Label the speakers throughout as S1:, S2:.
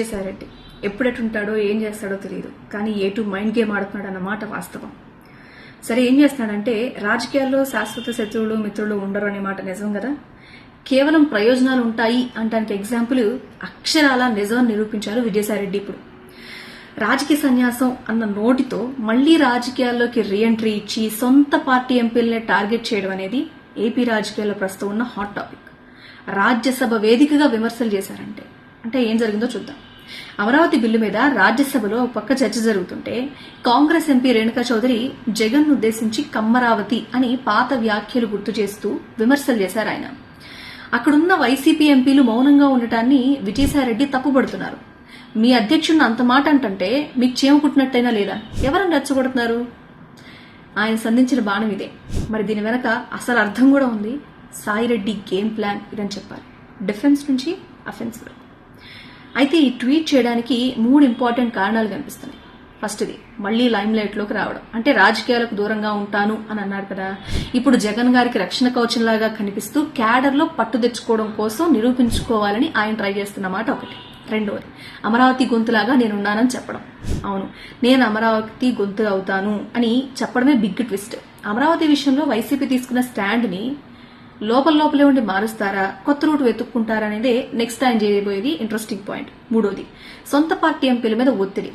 S1: విజయసాయిరెడ్డి ఎప్పుడెటుంటాడో ఏం చేస్తాడో తెలియదు, కానీ ఏటు మైండ్ గేమ్ ఆడుతున్నాడు అన్నమాట వాస్తవం. సరే, ఏం చేస్తున్నాడంటే రాజకీయాల్లో శాశ్వత శత్రువులు మిత్రులు ఉండరు అనే మాట నిజం కదా. కేవలం ప్రయోజనాలు ఉంటాయి అంటానికి ఎగ్జాంపుల్ అక్షరాల నిజం నిరూపించారు విజయసాయిరెడ్డి. ఇప్పుడు రాజకీయ సన్యాసం అన్న నోటితో మళ్లీ రాజకీయాల్లోకి రీఎంట్రీ ఇచ్చి సొంత పార్టీ ఎంపీలనే టార్గెట్ చేయడం అనేది ఏపీ రాజకీయాల్లో ప్రస్తుతం ఉన్న హాట్ టాపిక్. రాజ్యసభ వేదికగా విమర్శలు చేశారంటే ఏం జరిగిందో చూద్దాం. అమరావతి బిల్లు మీద రాజ్యసభలో ఒక పక్క చర్చ జరుగుతుంటే కాంగ్రెస్ ఎంపీ రేణుకా చౌదరి జగన్ ఉద్దేశించి కమ్మరావతి అని పాత వ్యాఖ్యలు గుర్తు చేస్తూ విమర్శలు చేశారు ఆయన. అక్కడున్న వైసీపీ ఎంపీలు మౌనంగా ఉండటాన్ని విజయసాయిరెడ్డి తప్పుపడుతున్నారు. మీ అధ్యక్షుడిని అంత మాట అంటుంటే మీకు చీమ కుట్టినట్టయినా లేదా, ఎవరని రెచ్చగొడుతున్నారు? ఆయన సంధించిన బాణం ఇదే. మరి దీని వెనక అసలు అర్థం కూడా ఉంది. సాయిరెడ్డి గేమ్ ప్లాన్ ఇదని చెప్పాలి, డిఫెన్స్ నుంచి అఫెన్స్ వరకు. అయితే ఈ ట్వీట్ చేయడానికి 3 ఇంపార్టెంట్ కారణాలు కనిపిస్తున్నాయి. ఫస్ట్ది, మళ్లీ లైమ్ లైట్ లోకి రావడం. అంటే రాజకీయాలకు దూరంగా ఉంటాను అని అన్నారు కదా, ఇప్పుడు జగన్ గారికి రక్షణ కవచంలాగా కనిపిస్తూ క్యాడర్ లో పట్టు తెచ్చుకోవడం కోసం నిరూపించుకోవాలని ఆయన ట్రై చేస్తున్న మాట ఒకటి. రెండవది, అమరావతి గొంతులాగా నేనున్నానని చెప్పడం. అవును, నేను అమరావతి గొంతు అవుతాను అని చెప్పడమే బిగ్ ట్విస్ట్. అమరావతి విషయంలో వైసీపీ తీసుకున్న స్టాండ్ ని లోపలే ఉండి మారుస్తారా, కొత్త రూట్ వెతుక్కుంటారా అనేదే నెక్స్ట్ ఆయన చేయబోయేది ఇంట్రెస్టింగ్ పాయింట్. మూడోది, సొంత పార్టీ ఎంపీల మీద ఒత్తిడి.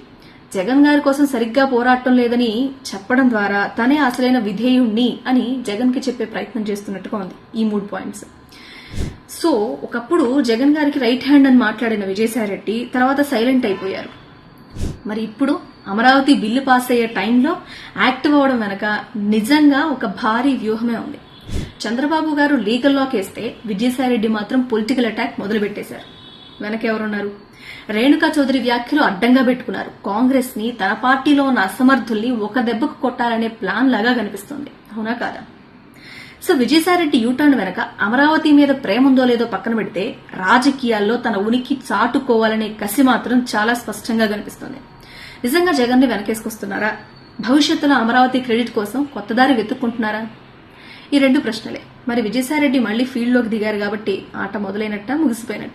S1: జగన్ గారి కోసం సరిగ్గా పోరాటం లేదని చెప్పడం ద్వారా తనే అసలైన విధేయుణ్ణి అని జగన్ కి చెప్పే ప్రయత్నం చేస్తున్నట్టుగా ఉంది ఈ 3 పాయింట్స్. సో ఒకప్పుడు జగన్ గారికి రైట్ హ్యాండ్ అని మాట్లాడిన విజయసాయిరెడ్డి తర్వాత సైలెంట్ అయిపోయారు. మరి ఇప్పుడు అమరావతి బిల్లు పాస్ అయ్యే టైంలో యాక్టివ్ అవడం వెనక నిజంగా ఒక భారీ వ్యూహమే ఉంది. చంద్రబాబు గారు లీగల్ లాక్ వేస్తే విజయసాయిరెడ్డి మాత్రం పొలిటికల్ అటాక్ మొదలు పెట్టేశారు. వెనక ఎవరున్నారు? రేణుకా చౌదరి వ్యాఖ్యలు అడ్డంగా పెట్టుకున్నారు. కాంగ్రెస్ ని, తన పార్టీలో ఉన్న అసమర్థుల్ని ఒక దెబ్బకు కొట్టాలనే ప్లాన్ లాగా కనిపిస్తుంది. అవునా కాదా? సో విజయసాయిరెడ్డి యూటర్న్ వెనక అమరావతి మీద ప్రేమ ఉందో లేదో పక్కన పెడితే రాజకీయాల్లో తన ఉనికి చాటుకోవాలనే కసి మాత్రం చాలా స్పష్టంగా కనిపిస్తుంది. నిజంగా జగన్ ని వెనకేసుకొస్తున్నారా? భవిష్యత్తులో అమరావతి క్రెడిట్ కోసం కొత్త దారి వెతుక్కుంటున్నారా? ఈ 2 ప్రశ్నలే. మరి విజయసాయిరెడ్డి మళ్లీ ఫీల్డ్ లోకి దిగారు కాబట్టి ఆట మొదలైనట్ట, ముగిసిపోయినట్ట?